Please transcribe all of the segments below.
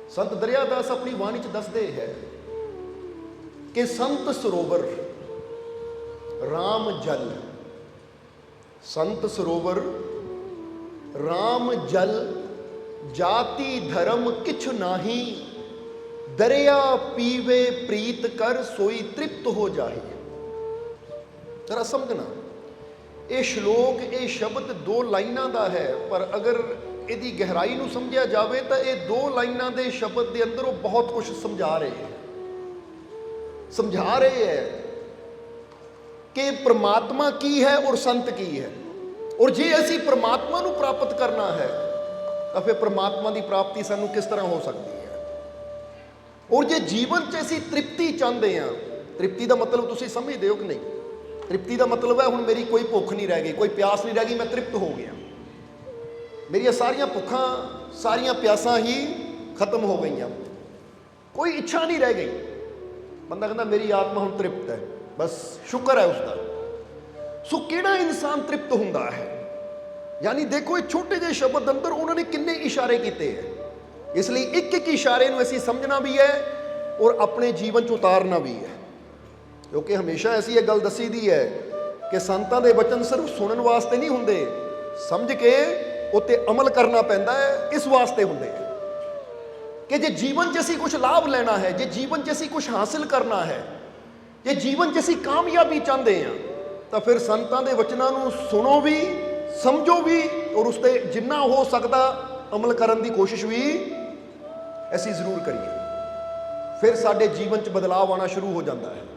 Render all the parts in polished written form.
संत दरियादास अपनी वाणी च दसदे है कि संत सरोवर राम जल, संत सरोवर राम जल, जाति धर्म किछ नाही, दरिया पीवे प्रीत कर सोई तृप्त हो जाए। जरा समझना, ये श्लोक ये शब्द दो लाइनां दा है, पर अगर इसकी गहराई नूं समझिया जाए तो ये दो लाइनां दे शब्द के अंदर वो बहुत कुछ समझा रहे हैं। समझा रहे हैं कि परमात्मा की है और संत की है, और जे असी परमात्मा नूं प्राप्त करना है तो फिर परमात्मा की प्राप्ति सानू किस तरह हो सकती है। और जे जीवन च असी तृप्ति चाहते हैं, तृप्ति का मतलब तुसीं समझदे हो कि नहीं? तृप्ति का मतलब है हुण मेरी कोई भुख नहीं रह गई, कोई प्यास नहीं रह गई, मैं तृप्त हो गया, मेरिया सारिया भुखा सारिया प्यासा ही खत्म हो गई, कोई इच्छा नहीं रह गई। बंदा कहता मेरी आत्मा हुण तृप्त है, बस शुक्र है उसका। सो किहड़ा इंसान तृप्त हुंदा है? यानी देखो ये छोटे जे शब्द अंदर उन्होंने किन्ने इशारे किए हैं, इसलिए एक एक इशारे नूं असीं समझना भी है और अपने जीवन च उतारना भी है। क्योंकि हमेशा ऐसी ये गल दसी दी है कि संतां दे वचन सिर्फ सुनन वास्ते नहीं हुंदे, समझ के उत्ते अमल करना पैंदा है, इस वास्ते हुंदे है कि जे जीवन च असीं कुछ लाभ लेना है, जे जीवन च असीं कुछ हासिल करना है, जे जीवन च असीं कामयाबी चाहते हैं, तो फिर संतां दे वचनां नूं सुनो भी, समझो भी, और उस ते जिन्ना हो सकदा अमल करन दी कोशिश भी असीं जरूर करिए। फिर साडे जीवन च बदलाव आना शुरू हो जाता है।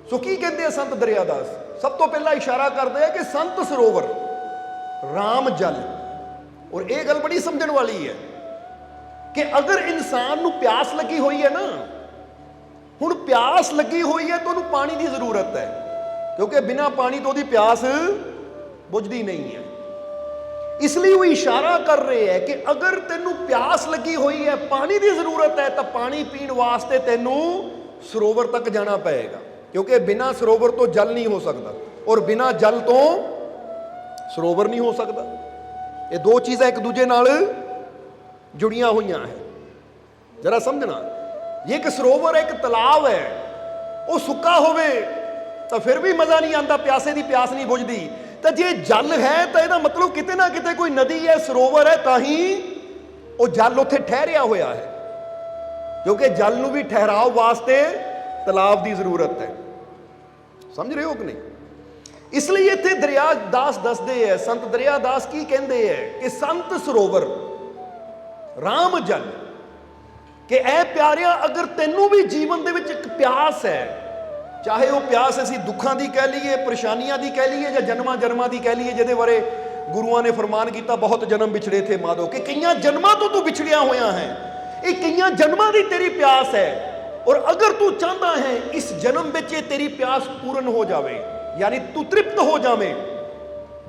सो की कहते हैं संत दरियादास? सब तो पहला इशारा करते हैं कि संत सरोवर राम जल। और यह गल बड़ी समझण वाली है कि अगर इंसान नूं प्यास लगी हुई है ना, हुण प्यास लगी हुई है तो उन्हें पानी की जरूरत है, क्योंकि बिना पानी तो उसकी प्यास बुझदी नहीं है। इसलिए वो इशारा कर रहे हैं कि अगर तेनू प्यास लगी हुई है, पानी की जरूरत है, तो पानी पीण वास्ते तेनू सरोवर तक जाना पड़ेगा, क्योंकि बिना सरोवर तो जल नहीं हो सकता और बिना जल तो सरोवर नहीं हो सकता। ये दो चीज़ें एक दूजे नाल जुड़ियां हुई हैं। जरा समझना, ये एक सरोवर एक तलाव है, वो सुक्का होवे तो फिर भी मज़ा नहीं आता, प्यासे की प्यास नहीं बुझदी। तो जे जल है तो यह मतलब किते ना किते कोई नदी है, सरोवर है, ताही वो जल उत्थे ठहरिया होया है, क्योंकि जल नूं भी ठहराव वास्ते तलाव की जरूरत है। समझ रहे हो कि नहीं? इसलिए इत्थे दरियादास दसदे है, संत दरियादास की कहते हैं कि संत सरोवर राम जल, कि ऐ प्यारिया अगर तेनू भी जीवन दे विच एक प्यास है, चाहे वह प्यास असी दुखों की कह लीए, परेशानियां की कह लीए, या जन्मां जन्मां की कह लीए, जिहदे बारे गुरुआं ने फरमान किया बहुत जन्म बिछड़े थे माधो, कि कई जन्मां तो तू बिछड़िया होया है, ये कई जन्मां की तेरी प्यास है, और अगर तू चाहता है इस जन्म में तेरी प्यास पूर्ण हो जाए, यानी तू तृप्त हो जाए,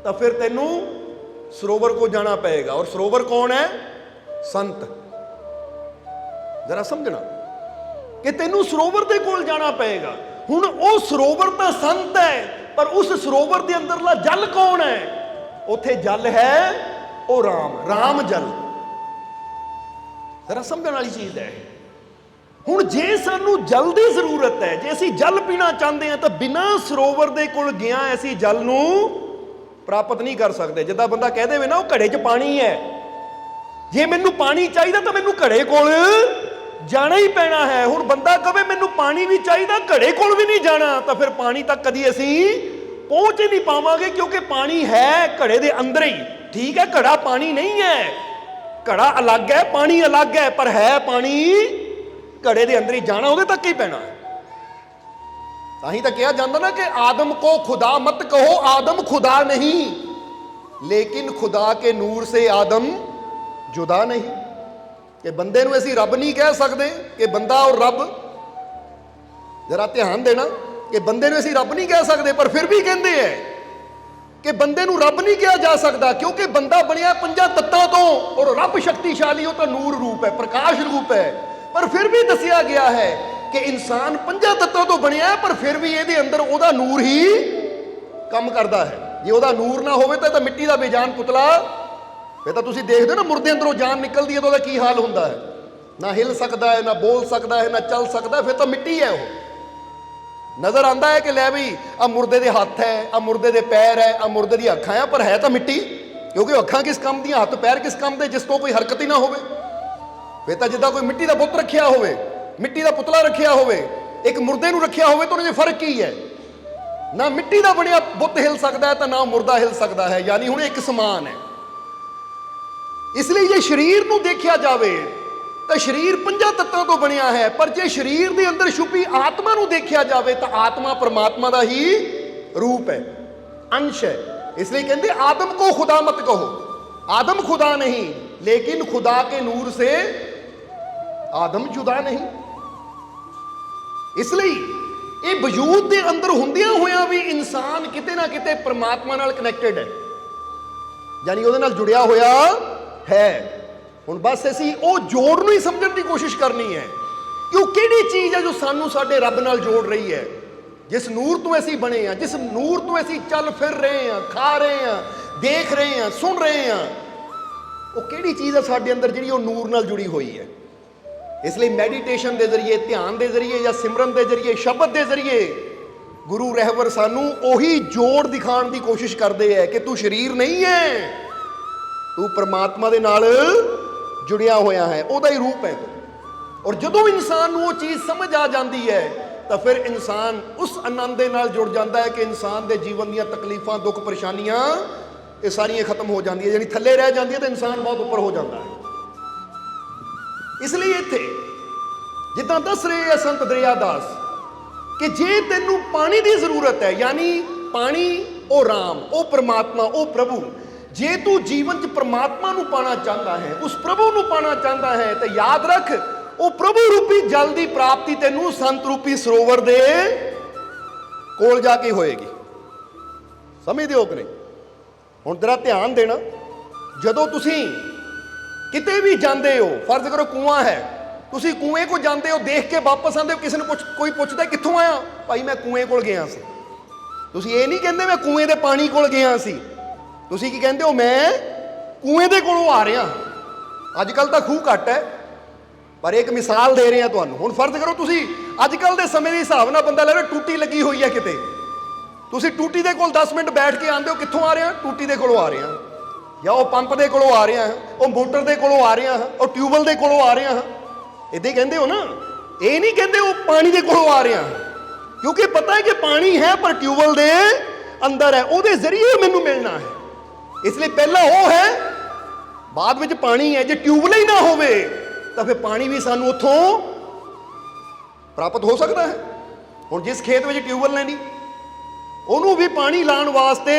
तो फिर तेनू सरोवर को जाना पड़ेगा। और सरोवर कौन है? संत। जरा समझना कि तेनू सरोवर के कोल जाना पड़ेगा। हुण वो सरोवर तो संत है, पर उस सरोवर के अंदरला जल कौन है? उथे जल है वो राम, राम जल। जरा समझने वाली चीज है। हुण जे सानू जल की जरूरत है, जे असीं जल पीना चाहते हैं, तो बिना सरोवर के कोल गया असीं जल नूं प्राप्त नहीं कर सकते। जिद्दां बंदा कह देवे ना वो घड़े च पानी है, जे मैनू पानी चाहिए तो मैनू घड़े कोल जाना ही पैना है। हुण बंदा कहे मैनू पानी भी चाहिए, घड़े कोल भी नहीं जाना, तो फिर पानी तक कदी असीं पहुंच ही नहीं पावांगे, क्योंकि पानी है घड़े दे अंदर ही। ठीक है, घड़ा पानी नहीं है, घड़ा अलग है, पानी अलग है, पर है पानी घड़े दे अंदर ही, जाना उहदे तक ही पैना है। ताही तो कहा जाता ना कि आदम को खुदा मत कहो, आदम खुदा नहीं, लेकिन खुदा के नूर से आदम जुदा नहीं। कि बंदे नूं असीं रब नहीं कह सकते कि बंदा और रब, जरा ध्यान देना कि बंदे नूं असीं रब नहीं कह सकते, पर फिर भी कहते हैं कि बंदे नूं रब नहीं कहा जा सकता, क्योंकि बंदा बनिया पंजा तत्तां तो, और रब शक्तिशाली हो तो नूर रूप है, प्रकाश रूप है। पर फिर भी दसिया गया है कि इंसान पंजा तत्तां तो बनिया है, पर फिर भी ये अंदर ओदा नूर ही काम करता है। जे ओदा नूर ना होवे तो मिट्टी का बेजान पुतला, फिर तो तुसीं देखदे ना मुर्दे अंदरों जान निकलती है तो की हाल होंदा है। ਨਾ ਹਿਲ ਸਕਦਾ ਹੈ, ਨਾ ਬੋਲ ਸਕਦਾ ਹੈ, ਨਾ ਚੱਲ ਸਕਦਾ, ਫਿਰ ਤਾਂ ਮਿੱਟੀ ਹੈ। ਉਹ ਨਜ਼ਰ ਆਉਂਦਾ ਹੈ ਕਿ ਲੈ ਵੀ ਆ ਮੁਰਦੇ ਦੇ ਹੱਥ ਹੈ, ਆ ਮੁਰਦੇ ਦੇ ਪੈਰ ਹੈ, ਆ ਮੁਰਦੇ ਦੀਆਂ ਅੱਖਾਂ ਹੈ, ਪਰ ਹੈ ਤਾਂ ਮਿੱਟੀ। ਕਿਉਂਕਿ ਅੱਖਾਂ ਕਿਸ ਕੰਮ ਦੀਆਂ, ਹੱਥ ਪੈਰ ਕਿਸ ਕੰਮ ਦੇ, ਜਿਸ ਤੋਂ ਕੋਈ ਹਰਕਤ ਹੀ ਨਾ ਹੋਵੇ। ਫਿਰ ਤਾਂ ਜਿੱਦਾਂ ਕੋਈ ਮਿੱਟੀ ਦਾ ਬੁੱਤ ਰੱਖਿਆ ਹੋਵੇ, ਮਿੱਟੀ ਦਾ ਪੁਤਲਾ ਰੱਖਿਆ ਹੋਵੇ, ਇੱਕ ਮੁਰਦੇ ਨੂੰ ਰੱਖਿਆ ਹੋਵੇ, ਤਾਂ ਉਹਨਾਂ 'ਚ ਫਰਕ ਕੀ ਹੈ? ਨਾ ਮਿੱਟੀ ਦਾ ਬਣਿਆ ਬੁੱਤ ਹਿਲ ਸਕਦਾ ਹੈ, ਤਾਂ ਨਾ ਮੁਰਦਾ ਹਿਲ ਸਕਦਾ ਹੈ। ਯਾਨੀ ਹੁਣ ਇੱਕ ਸਮਾਨ ਹੈ। ਇਸ ਲਈ ਜੇ ਸਰੀਰ ਨੂੰ ਦੇਖਿਆ ਜਾਵੇ ਤਾਂ ਸਰੀਰ 5 ਤੱਤਾਂ ਤੋਂ ਬਣਿਆ ਹੈ, ਪਰ ਜੇ ਸਰੀਰ ਦੇ ਅੰਦਰ ਛੁਪੀ ਆਤਮਾ ਨੂੰ ਦੇਖਿਆ ਜਾਵੇ ਤਾਂ ਆਤਮਾ परमात्मा ਦਾ ਹੀ रूप है, अंश है। इसलिए कहते आदम को खुदा मत कहो, आदम खुदा नहीं, लेकिन खुदा के नूर से आदम जुदा नहीं। इसलिए ये वजूद के अंदर हुंदियां होया भी इंसान किते ना किते परमात्मा नाल कनैक्टेड है, यानी उहदे नाल जुड़िया होया है। हुण बस असीं वो जोड़ नूं ही समझण की कोशिश करनी है कि वो किहड़ी चीज़ है जो सानू साडे रब नाल जोड़ रही है। जिस नूर तो असीं बने हैं, जिस नूर तो असीं चल फिर रहे हैं, खा रहे हैं, देख रहे हैं, सुन रहे हैं, वो किहड़ी चीज़ है साडे अंदर जिहड़ी वो नूर नाल जुड़ी हुई है। इसलिए मैडिटेशन के जरिए, ध्यान के जरिए या सिमरन के जरिए, शब्द के जरिए गुरु रहबर सानू उही जोड़ दिखाने की कोशिश करते हैं कि तू शरीर नहीं है, तू परमात्मा दे नाल जुड़िया होया है, उहदा ही रूप है। और जदों इंसान वो चीज़ समझ आ जाती है तो फिर इंसान उस आनंद दे नाल जुड़ जाता है कि इंसान के जीवन दी तकलीफां, दुख, परेशानियां ये सारियां खत्म हो जाती है, यानी थल्ले रह जाती है तो इंसान बहुत ऊपर हो जाता है। इसलिए इत्थे जिद्दां दस रहे हैं संत दरियादास कि जे तैनू पानी की जरूरत है, यानी पानी ओ राम, ओ परमात्मा, ओ प्रभु, जे तू जीवन च परमात्मा नू पाना चाहता है, उस प्रभु नू पाना चाहता है, तो याद रख वो प्रभु रूपी जल की प्राप्ति तैनू संत रूपी सरोवर दे कोल जाके होएगी। समझदे हो कि नहीं? हुण तेरा ध्यान देना, जदों तुसीं किते भी जाते हो, फर्ज करो कुआं है, तुसीं कुएं को जाते हो, देख के वापस आते हो, किसी ने कोई पुछदा कित्थों आया, भाई मैं कुएं कोल गया सी। तुसीं ये नहीं कहंदे मैं कुएं दे पानी कोल गया सी, तुसीं की कहंदे हो मैं कुएं दे कोलों आ रहा। अजकल तो खूह घट है, पर एक मिसाल दे रहे हैं तुहानूं। हुण फर्ज करो तुसीं अजकल के समय के हिसाब नाल बंदा ले लो टूटी लगी हुई है किते, तुसीं टूटी दे कोल 10 मिनट बैठ के आंदे हो, कित्थों आ रहे हैं? टूटी दे कोलों आ रहे हैं, या वो पंप दे कोलों आ रहे हैं, वो मोटर दे कोलों आ रहे हैं, और ट्यूबवैल दे कोलों आ रहे हैं। इदां कहंदे हो ना, ये नहीं कहंदे वो पानी दे कोलों आ रहे हैं, क्योंकि पता है कि पानी है पर ट्यूबवैल दे अंदर है, उहदे जरिए मैनूं मिलना है। इसलिए पहला वो है, बाद में पानी है। जे ट्यूबवैल ही ना होवे तो फिर पानी भी सानू उत्थों प्राप्त हो सकता है। हुण जिस खेत में ट्यूबवैल नहीं, उन्होंने भी पानी लाने वास्ते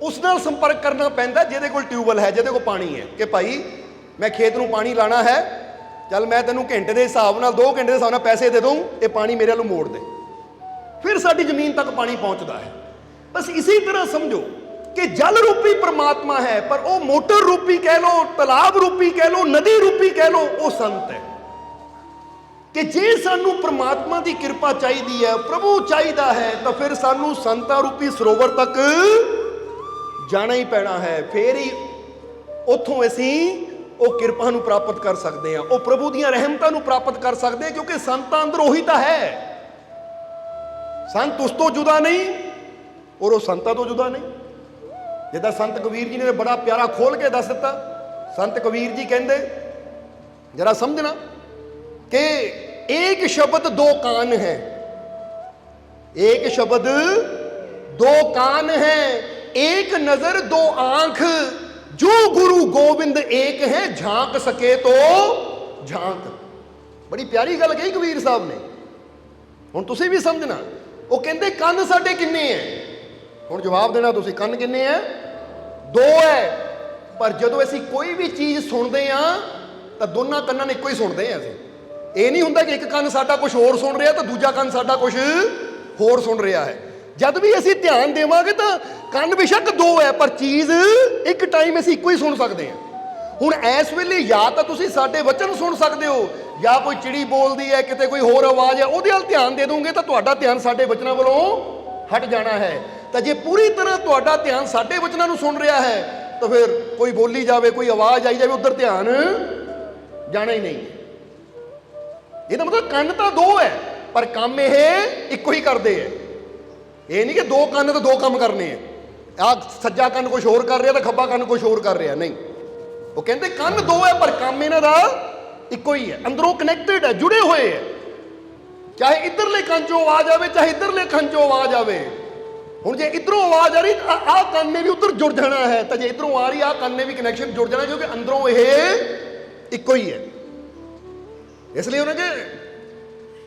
उस नाल संपर्क करना पैंदा जिहदे कोल ट्यूबवैल है, जिहदे कोल पानी है, कि भाई मैं खेत नूं पानी लाना है, चल मैं तैनूं घंटे के हिसाब नाल 2 घंटे के हिसाब नाल पैसे दे दूँ, ये पानी मेरे वालों मोड़ दे, फिर साडी जमीन तक पानी पहुँचता है। बस इसी तरह समझो कि जल रूपी परमात्मा है, पर वो मोटर रूपी कह लो, तालाब रूपी कह लो, नदी रूपी कह लो, वो संत है। कि जे सानू परमात्मा की कृपा चाहिए है, प्रभु चाहिए है, तो फिर सानू संता रूपी सरोवर तक जाना ही पैना है, फिर ही उतों असी वो कृपा नू प्राप्त कर सकते हैं, वो प्रभु दियां रहमतां नू प्राप्त कर सकते हैं, क्योंकि संतां अंदर उही तो है। संत उस तो जुदा नहीं और वो संतां तो जुदा नहीं। जिदा संत कबीर जी ने बड़ा प्यारा खोल के दस दिता। संत कबीर जी कहते, जरा समझना कि एक शब्द 2 कान है, एक शब्द 2 कान है, एक नजर 2 आंख, जो गुरु गोविंद एक है, झांक सके तो झांक। बड़ी प्यारी गल कही कबीर साहब ने। हुण तुसीं भी समझना, वो कहते कन साडे किन्ने हैं, हुण जवाब देना तुसीं, कन किन्ने हैं? 2 है। पर जदों असीं कोई भी चीज़ सुनते हैं तो दोनों कन्नां ने इक्को ही सुनते हैं। असीं ये नहीं हुंदा कि एक कन साडा कुछ होर सुन रहा तो दूजा कन साडा कुछ होर सुन रहा है। जब भी असीं ध्यान देवांगे तो कन बेशक 2 है, पर चीज़ एक टाइम असीं इक्को ही सुन सकते हैं। हुण इस वेले या तो तुसीं साडे वचन सुन सकते हो, या कोई चिड़ी बोलती है, किते कोई होर आवाज़ है, उहदे वल ध्यान दे दोगे तो तुहाडा ध्यान साडे वचनां वालों हट जाना है। तो जे पूरी तरह तुहाडा ध्यान साडे वचनां नूं सुन रहा है तो फिर कोई बोली जाए, कोई आवाज़ आई जाए, उधर ध्यान ਜਾਣਾ ਹੀ ਨਹੀਂ। ਇਹਦਾ ਮਤਲਬ ਕੰਨ ਤਾਂ ਦੋ ਹੈ ਪਰ ਕੰਮ ਇਹ ਇੱਕੋ ਹੀ ਕਰਦੇ ਹੈ। ਇਹ ਨਹੀਂ ਕਿ ਦੋ ਕੰਨ ਤੇ ਦੋ ਕੰਮ ਕਰਨੇ ਹੈ, ਆਹ ਸੱਜਾ ਕੰਨ ਕੁਛ ਹੋਰ ਕਰ ਰਿਹਾ ਤਾਂ ਖੱਬਾ ਕੰਨ ਕੁਛ ਹੋਰ ਕਰ ਰਿਹਾ, ਨਹੀਂ। ਉਹ ਕਹਿੰਦੇ ਕੰਨ ਦੋ ਹੈ ਪਰ ਕੰਮ ਇਹਨਾਂ ਦਾ ਇੱਕੋ ਹੀ ਹੈ, ਅੰਦਰੋਂ ਕਨੈਕਟਡ ਹੈ, ਜੁੜੇ ਹੋਏ ਹੈ। ਚਾਹੇ ਇੱਧਰਲੇ ਕੰਨ ਚੋਂ ਆਵਾਜ਼ ਆਵੇ ਚਾਹੇ ਇੱਧਰਲੇ ਕੰਨ ਚੋਂ ਆਵਾਜ਼ ਆਵੇ। ਹੁਣ ਜੇ ਇੱਧਰੋਂ ਆਵਾਜ਼ ਆ ਰਹੀ ਤਾਂ ਆਹ ਕੰਨ ਨੇ ਵੀ ਉੱਧਰ ਜੁੜ ਜਾਣਾ ਹੈ, ਤਾਂ ਜੇ ਇੱਧਰੋਂ ਆ ਰਹੀ ਆਹ ਕੰਨ ਨੇ ਵੀ ਕਨੈਕਸ਼ਨ ਜੁੜ ਜਾਣਾ, ਕਿਉਂਕਿ ਅੰਦਰੋਂ ਇਹ ਇੱਕੋ ਹੀ ਹੈ। ਇਸ ਲਈ ਉਹਨਾਂ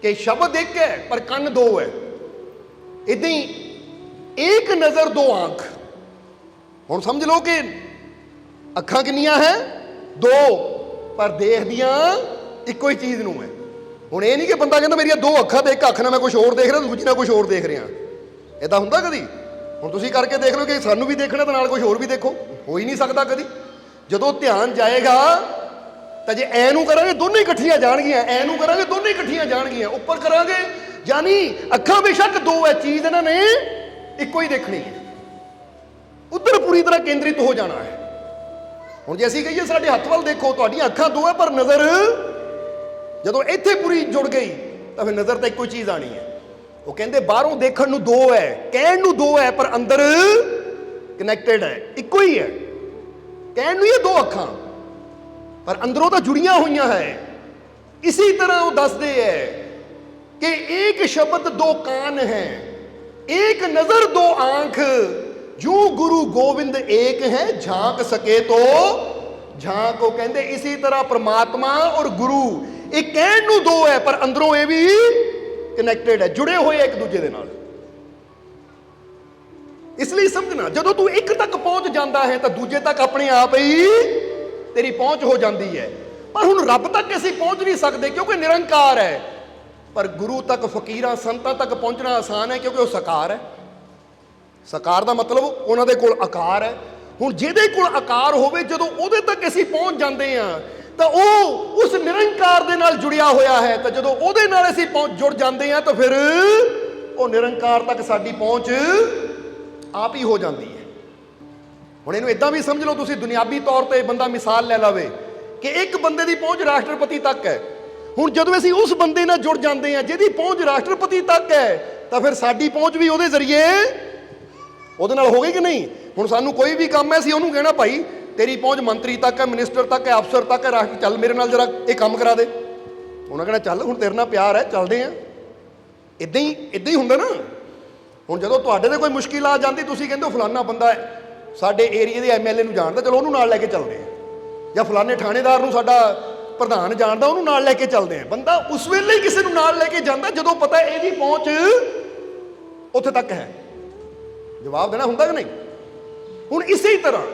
ਕਿ ਸ਼ਬਦ ਇੱਕ ਹੈ ਪਰ ਕੰਨ ਦੋ ਹੈ। ਇਦਾਂ ਹੀ ਇੱਕ ਨਜ਼ਰ ਦੋ ਆਂਖ। ਹੁਣ ਸਮਝ ਲਓ ਕਿ ਅੱਖਾਂ ਕਿੰਨੀਆਂ ਹੈ? ਦੋ, ਪਰ ਦੇਖਦੀਆਂ ਇੱਕੋ ਹੀ ਚੀਜ਼ ਨੂੰ ਹੈ। ਹੁਣ ਇਹ ਨਹੀਂ ਕਿ ਬੰਦਾ ਕਹਿੰਦਾ ਮੇਰੀਆਂ ਦੋ ਅੱਖਾਂ ਤੇ ਇੱਕ ਅੱਖ ਨਾਲ ਮੈਂ ਕੁਝ ਹੋਰ ਦੇਖ ਰਿਹਾ, ਦੂਜੀ ਨਾਲ ਕੁਝ ਹੋਰ ਦੇਖ ਰਿਹਾ। ਇਦਾਂ ਹੁੰਦਾ ਕਦੀ? ਹੁਣ ਤੁਸੀਂ ਕਰਕੇ ਦੇਖ ਲਓ ਕਿ ਸਾਨੂੰ ਵੀ ਦੇਖਣਾ ਤਾਂ ਨਾਲ ਕੁਝ ਹੋਰ ਵੀ ਦੇਖੋ, ਹੋ ਹੀ ਨਹੀਂ ਸਕਦਾ ਕਦੀ। ਜਦੋਂ ਧਿਆਨ ਜਾਏਗਾ ਤਾਂ ਜੇ ਐ ਨੂੰ ਕਰਾਂਗੇ ਦੋਨੇ ਇਕੱਠੀਆਂ ਜਾਣਗੀਆਂ, ਐ ਨੂੰ ਕਰਾਂਗੇ ਦੋਨੇ ਇਕੱਠੀਆਂ ਜਾਣਗੀਆਂ, ਉੱਪਰ ਕਰਾਂਗੇ, ਯਾਨੀ ਅੱਖਾਂ ਬੇਸ਼ੱਕ ਦੋ ਹੈ, ਚੀਜ਼ ਇਹਨਾਂ ਨੇ ਇੱਕੋ ਹੀ ਦੇਖਣੀ ਹੈ, ਉੱਧਰ ਪੂਰੀ ਤਰ੍ਹਾਂ ਕੇਂਦਰਿਤ ਹੋ ਜਾਣਾ ਹੈ। ਹੁਣ ਜੇ ਅਸੀਂ ਕਹੀਏ ਸਾਡੇ ਹੱਥ ਵੱਲ ਦੇਖੋ, ਤੁਹਾਡੀਆਂ ਅੱਖਾਂ ਦੋ ਹੈ ਪਰ ਨਜ਼ਰ ਜਦੋਂ ਇੱਥੇ ਪੂਰੀ ਜੁੜ ਗਈ ਤਾਂ ਫਿਰ ਨਜ਼ਰ ਤਾਂ ਇੱਕੋ ਹੀ ਚੀਜ਼ ਆਣੀ ਹੈ। ਉਹ ਕਹਿੰਦੇ ਬਾਹਰੋਂ ਦੇਖਣ ਨੂੰ ਦੋ ਹੈ, ਕਹਿਣ ਨੂੰ ਦੋ ਹੈ, ਪਰ ਅੰਦਰ ਕਨੈਕਟਡ ਹੈ, ਇੱਕੋ ਹੀ ਹੈ। ਕਹਿਣ ਨੂੰ ਇਹ ਦੋ ਅੱਖਾਂ ਪਰ ਅੰਦਰੋਂ ਤਾਂ ਜੁੜੀਆਂ ਹੋਈਆਂ ਹੈ। ਇसी तरह वो दसते है कि एक शब्द दो कान है, एक नजर दो आंख, जो गुरु गोविंद एक है, झांक सके तो झांक। वो कहते इसी तरह परमात्मा और गुरु एक कहण नूं दो है पर अंदरों ये भी कनैक्टेड है, जुड़े हुए एक दूजे दे नाल। इसलिए समझना जदों तू एक तक पहुंच जाता है तो दूजे तक अपने आप ही तेरी पहुंच हो जाती है। पर हुण रब तक असीं पहुंच नहीं सकते क्योंकि निरंकार है, पर गुरु तक फकीरां संतां तक पहुंचना आसान है क्योंकि वह साकार है। साकार का मतलब उन्होंने कोल आकार है। हुण जिहदे कोल आकार होवे जदों उहदे तक असीं पहुंच जाते हैं तो वह उस निरंकार दे नाल जुड़िया होया है, तो जदों उहदे नाल असीं जुड़ जाते हैं तो फिर वो निरंकार तक साडी पहुंच आप ही हो जाती है। हुण इहनूं इदां भी समझ लो तुसीं दुनियावी तौर पर बंदा मिसाल लै लवे कि एक बंदे की पहुंच राष्ट्रपति तक है। हुण जदों असीं उस बंदे नाल जुड़ जाते हैं जिहदी पहुंच राष्ट्रपति तक है तो फिर साडी पहुंच भी उहदे जरिए ਉਹਦੇ ਨਾਲ ਹੋ ਗਈ कि नहीं। ਹੁਣ ਸਾਨੂੰ ਕੋਈ ਵੀ ਕੰਮ ਹੈ ਅਸੀਂ ਉਹਨੂੰ ਕਹਿਣਾ ਭਾਈ ਤੇਰੀ ਪਹੁੰਚ ਮੰਤਰੀ ਤੱਕ ਹੈ, ਮਿਨਿਸਟਰ ਤੱਕ ਹੈ, ਅਫਸਰ ਤੱਕ ਹੈ, ਰਾਸ਼ਟਰ ਚੱਲ ਮੇਰੇ ਨਾਲ ਜਰਾ ਇਹ ਕੰਮ ਕਰਾ ਦੇ। ਉਹਨਾਂ ਕਹਿਣਾ ਚੱਲ ਹੁਣ ਤੇਰੇ ਨਾਲ ਪਿਆਰ ਹੈ ਚੱਲਦੇ ਆ। ਇਦਾਂ ਹੀ ਹੁੰਦਾ ਨਾ। ਹੁਣ ਜਦੋਂ ਤੁਹਾਡੇ ਤੇ ਕੋਈ ਮੁਸ਼ਕਿਲ ਆ ਜਾਂਦੀ ਤੁਸੀਂ ਕਹਿੰਦੇ ਹੋ ਫਲਾਨਾ ਬੰਦਾ ਸਾਡੇ ਏਰੀਏ ਦੇ ਐਮਐਲਏ ਨੂੰ ਜਾਣਦਾ, ਚਲੋ ਉਹਨੂੰ ਨਾਲ ਲੈ ਕੇ ਚੱਲਦੇ ਆ, ਜਾਂ ਫਲਾਨੇ ਥਾਣੇਦਾਰ ਨੂੰ ਸਾਡਾ ਪ੍ਰਧਾਨ ਜਾਣਦਾ ਉਹਨੂੰ ਨਾਲ ਲੈ ਕੇ ਚੱਲਦੇ ਆ। ਬੰਦਾ ਉਸ ਵੇਲੇ ਹੀ ਕਿਸੇ ਨੂੰ ਨਾਲ ਲੈ ਕੇ ਜਾਂਦਾ ਜਦੋਂ ਪਤਾ ਇਹਦੀ ਪਹੁੰਚ ਉੱਥੇ ਤੱਕ ਹੈ। जवाब देना होंगे कि नहीं। हुण इसी तरह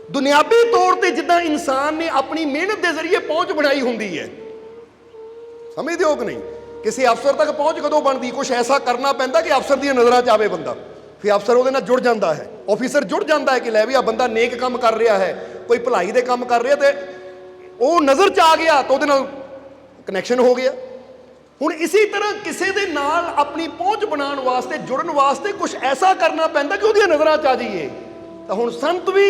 दुनियावी तौर पर जिद्दां इंसान ने अपनी मेहनत के जरिए पहुंच बनाई होंगी है, समझते हो कि नहीं। किसी अफसर तक पहुंच कदों बनती, कुछ ऐसा करना पैंदा कि अफसर दी नज़रां च आवे बंदा, फिर अफसर उहदे नाल जुड़ जाता है, ऑफिसर जुड़ जाता है कि लै भी आ बंदा नेक काम कर रहा है, कोई भलाई दे काम कर रहा, तो वो नज़र च आ गया तो उहदे नाल कनैक्शन हो गया। हुण इसी तरह किसी दे नाल अपनी पहुंच बनाने वास्ते जुड़न वास्ते कुछ ऐसा करना पैंदा कि उहदियां नज़रां च आ जाइए। तो हुण संत भी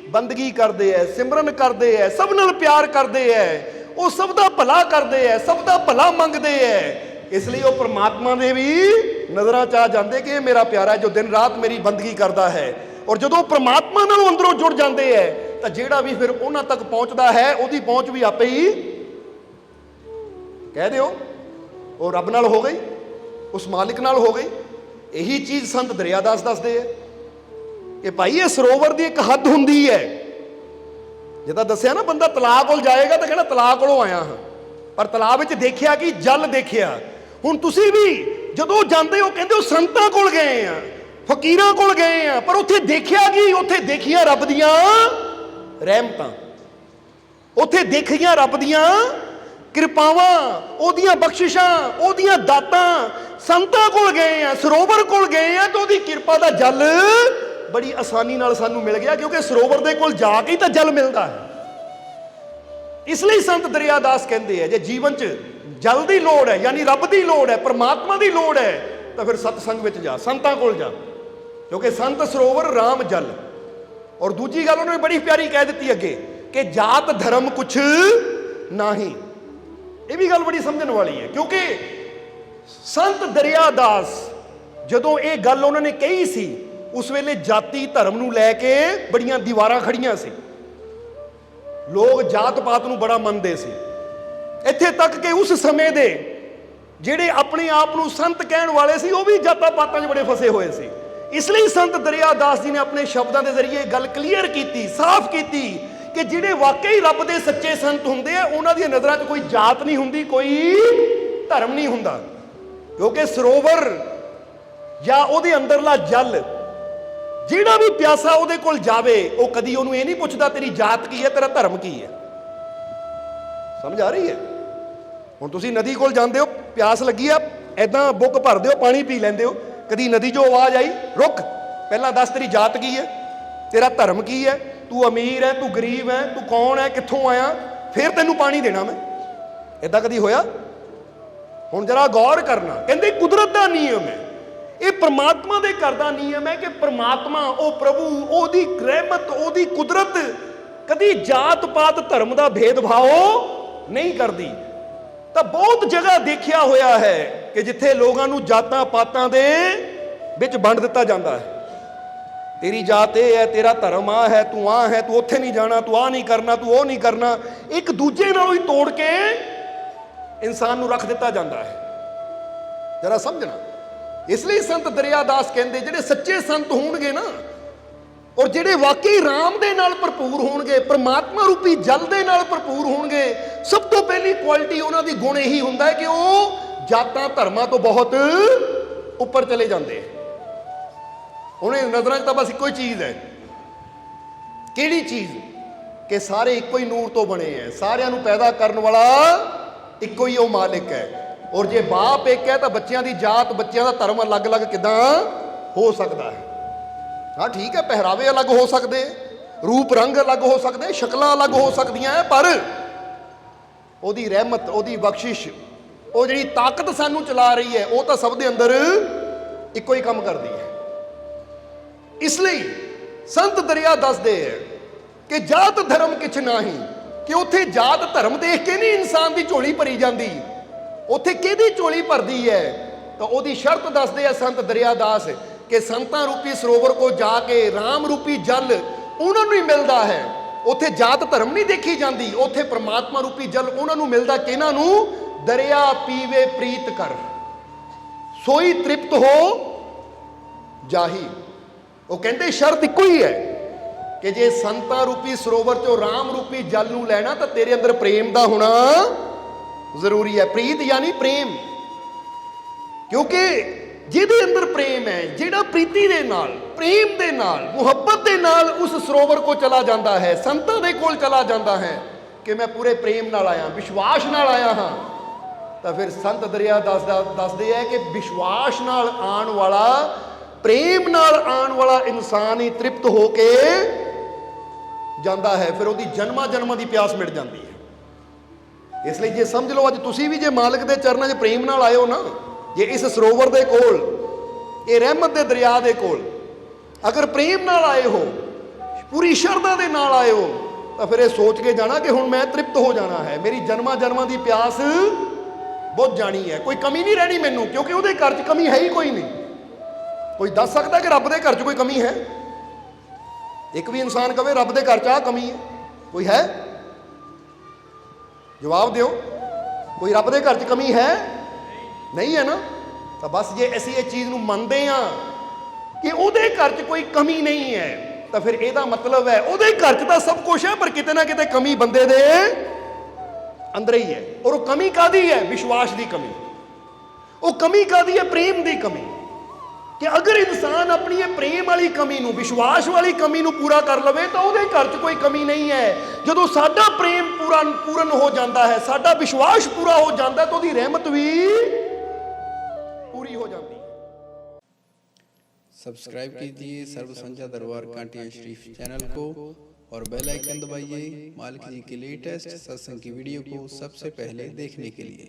बंदगी करते हैं, सिमरन करते हैं, सब नाल प्यार करते हैं, वो सब दा भला करते हैं, सब दा भला मंगते हैं। इसलिए वो परमात्मा दे भी नज़रां च आ जाते कि मेरा प्यारा जो दिन रात मेरी बंदगी करता है। और जदों परमात्मा नाल अंदरों जुड़ जाते हैं तो जिहड़ा भी फिर उन्हां तक पहुँचता है उहदी पहुँच भी आपे ही कह दिओ वो रब नाल हो गई, उस मालिक नाल हो गई। यही चीज़ संत दरियादास दसदे है कि भाई ये सरोवर की एक हद हुंदी है। जिद्दां दस्सिया ना बंदा तलाब कोल जाएगा तो कहना तलाब कोलों आया हाँ, पर तलाब विच देखिया कि जल देखिया। हुण तुसीं भी जदों जांदे हो कहंदे हो संतां कोल गए आ, फकीरां कोल गए आ, पर उत्थे देखिया कि उत्थे देखिया रब दियां रहमतां, उत्थे देखिया रब दियां किरपावां, ओदियां बख्शिशां, ओदियां दातां। संतां कोल गए हैं, सरोवर कोल गए हैं तो ओदी किरपा दा जल बड़ी आसानी नाल सानू मिल गया क्योंकि सरोवर दे कोल जाके ही तो जल मिलता है। इसलिए संत दरियादास कहते हैं जे जीवन च जल की लोड़ है यानी रब की लोड़ है, परमात्मा की लोड़ है तो फिर सतसंग विच जा, संतां कोल जा, क्योंकि संत सरोवर राम जल। और दूजी गल उन्होंने बड़ी प्यारी कह दी अगे कि जात धर्म कुछ नाही। ये भी गल बड़ी समझण वाली है, क्योंकि संत दरियादास जदों ये गल उन्होंने कही सी, उस वेले जाति धर्म नूं लैके बड़ियां दीवारां खड़ियां सी, लोग जात पात नूं बड़ा मनदे सी। इत्थे तक कि उस समय दे ਜਿਹੜੇ अपने आप ਨੂੰ संत कहण वाले सी, वो भी जातां पातां 'ਚ बड़े फसे हुए सी। इसलिए संत दरियादास जी ने अपने शब्दों के जरिए गल क्लीयर की, साफ की कि जिहड़े वाकई रब दे सच्चे संत हुंदे आ, उन्हां दी नज़रां 'ਚ कोई जात नहीं हुंदी, कोई धर्म नहीं हुंदा। क्योंकि सरोवर या उहदे अंदरला जल जिहड़ा भी प्यासा उहदे कोल जावे, वो कदी उहनूं ये नहीं पुछदा तेरी जात की है, तेरा धर्म की है। समझ आ रही है? हुण तुसीं नदी कोल जांदे हो, प्यास लगी आ, ऐदां बुक भरदे हो, पानी पी लैंदे हो, कदी नदी जो आवाज़ आई रुक पहला दस तेरी जात की है, तेरा धर्म की है, तू अमीर है, तू गरीब है, तू कौन है, कित्थों आया, फिर तैनूं पानी देना मैं। इदां कदी होया? हुण जरा गौर करना, कहंदे कुदरत दा नियम है, ये परमात्मा दे घर दा नियम है कि परमात्मा ओ प्रभु ओदी रहमत ओदी कुदरत कदी जात पात धर्म दा भेदभाव नहीं करदी। तो बहुत जगह देखिया होया है कि जिथे लोगों नूं जातां पातां दे विच वंड दिता जाता है, तेरी जात ये है, तेरा धर्म आ है, तू आ है, तू उत्थे नहीं जाना, तू आ नहीं करना, तू वो नहीं करना, एक दूजे नालों ही तोड़ के इंसान नूं रख दिता जाता है। जरा समझना। इसलिए संत दरियादास कहते जिहड़े सच्चे संत होणगे ना, और जिहड़े वाकई राम दे नाल भरपूर होणगे, परमात्मा रूपी जल दे नाल भरपूर होणगे, सब तो पहली क्वालिटी उन्हां दी गुण यही हुंदा है कि वो जातां धर्मां तो बहुत उपर चले जाते हैं। उन्हें नज़रां 'च तां बस इक्को ही चीज़ है, किहड़ी चीज़? कि सारे इक्को ही नूर तो बने हैं, सारियां नूं पैदा करन वाला इक्को ही वो मालिक है। और जे बाप एक है तो बच्चों की जात बच्चों का धर्म अलग अलग किदां हो सकता है? हाँ ठीक है, पहरावे अलग हो सकते, रूप रंग अलग हो सकते, शक्लां अलग हो सकदियां है, पर ओदी रहमत ओदी बख्शिश वो जिहड़ी ताकत सानू चला रही है, वो तो सब दे अंदर इक्को ही काम करती है। इसलिए संत दरिया दसदे है कि जात धर्म किछ नाही, कि उत्थे जात धर्म देख के नहीं इंसान की झोली भरी जाती, उत्थे किहदी झोली भरदी है? तो ओदी शर्त दसदे है संत दरियादास कि संतां रूपी सरोवर को जाके राम रूपी जल उन्होंने ही मिलता है। उत्थे जात धर्म नहीं देखी जाती, उत्थे परमात्मा रूपी जल उन्होंने मिलता। किहनां नूं? दरिया पीवे प्रीत कर, सोई तृप्त हो जाही। वो कहते शर्त इक्को ही है कि जे संतां रूपी सरोवर चो राम रूपी जल नूं लैना तो तेरे अंदर प्रेम दा होना जरूरी है। प्रीत यानी प्रेम, क्योंकि जिहदे अंदर प्रेम है, जिहड़ा प्रीति दे नाल, प्रेम दे नाल, मुहब्बत दे नाल उस सरोवर को चला जाता है, संतां दे कोल चला जाता है कि मैं पूरे प्रेम नाल आया, विश्वास नाल आया हाँ, तो फिर संत दरिया दसदे है कि विश्वास नाल आण वाला, प्रेम नाल आण वाला इंसान ही तृप्त होके जाता है, फिर उसकी जन्मा जन्मा की प्यास मिट जाती है। इसलिए जे समझ लो अज तुसी भी जे मालिक के चरणों 'च प्रेम नाल आए हो ना, जे इस सरोवर दे कोल, ये रहमत दे दरिया दे कोल अगर प्रेम नाल आए हो, पूरी शरधा दे नाल आए हो, तो फिर ये सोच के जाना कि हुण मैं तृप्त हो जाना है, मेरी जन्मा जन्मा की प्यास बुझ जानी है, कोई कमी नहीं रहनी मैनू, क्योंकि उहदे घर 'च कमी है ही कोई नहीं। कोई दस सकता कि रब दे घर 'च कोई कमी है? एक भी इंसान कहे रब दे घर 'च आ कमी है, कोई है? जवाब दो, कोई रब दे घर 'च कमी है? नहीं है ना। तो बस जे असीं ये चीज़ नूं मनदे हां कि उहदे घर 'च कोई कमी नहीं है, तो फिर ਇਹਦਾ मतलब है उहदे घर 'च तो सब कुछ है, पर किते ना किते कमी बंदे दे अंदर ही है। और वो कमी कादी है? विश्वास की कमी। वो कमी कादी है? प्रेम की कमी। कि अगर इंसान अपनी ये प्रेम वाली कमी नूं, विश्वास वाली कमी नूं पूरा कर लवे तो उहदे घर 'च कोई कमी नहीं है। जदों साडा प्रेम पूर्ण हो जाता है, साडा विश्वास पूरा हो जाता है, तो उहदी रहमत भी पूरी हो जाती है। सब्सक्राइब कीजिए सर्व संध्या दरबार कांटिया शरीफ चैनल को और बेल आइकन दबाइए मालिक जी के लेटेस्ट सत्संग की वीडियो को सबसे पहले देखने के लिए।